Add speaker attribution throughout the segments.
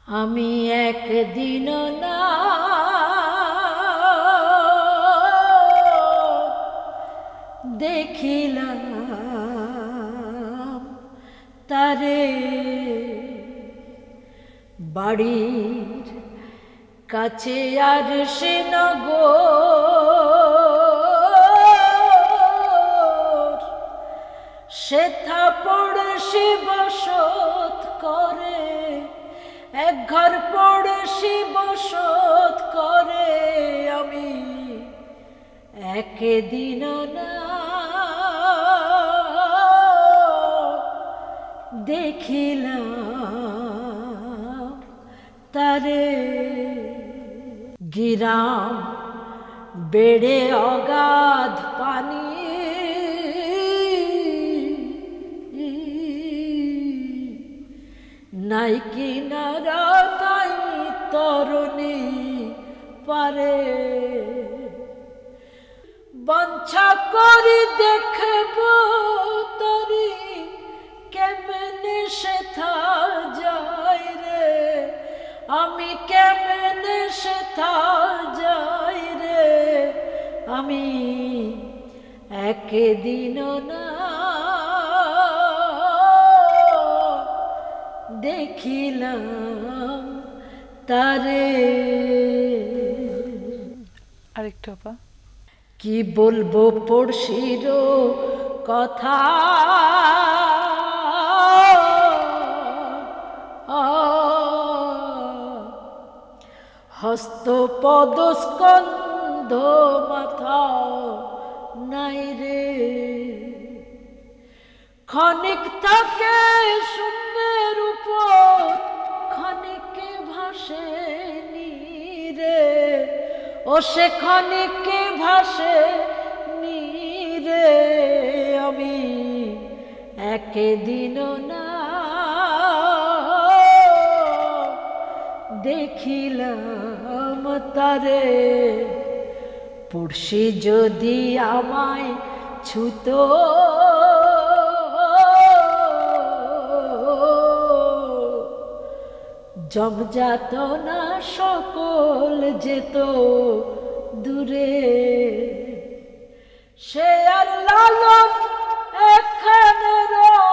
Speaker 1: আমি একদিনও না দেখিলাম তারে বাড়ির কাছে আর সে নগর সেথা পড়শি বসত করে এক ঘর পড়শি বসত করে আমি একদিন না দেখিলাম তারে গিরাম বেড়ে অগাধ পানি নাই কিনারা তাই তরুণী পারে বাঞ্ছা করি দেখব তরি কেমনে সেথা যাই রে আমি কেমনে সেথা যাই রে আমি একদিন না দেখিলাম তারে।
Speaker 2: আরেকটু আপা।
Speaker 1: কি বলবো পড়শির কথা হস্ত পদ স্কন্ধ মাথা নাই রে ক্ষণিক থাকে শূন্যের উপর ক্ষণিকে ভাসে নীরে ও সে ক্ষণিকে ভাসে নীরে আমি একদিন না দেখিলাম তারে পড়শি যদি আমায় ছুতো জমজাত না সকল যেত দূরে সে আর লালন এখানে রয়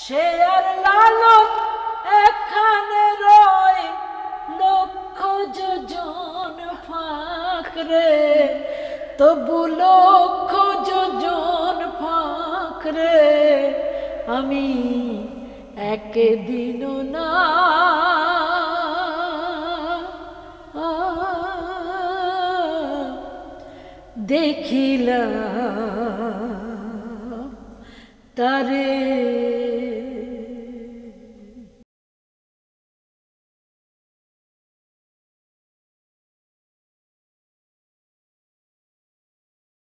Speaker 1: সে আর লালন এখানে রয় লক্ষ যোজন ফাঁক রে তবু লক্ষ যোজন ফাঁক রে আমি একদিন না দেখিলাম তারে।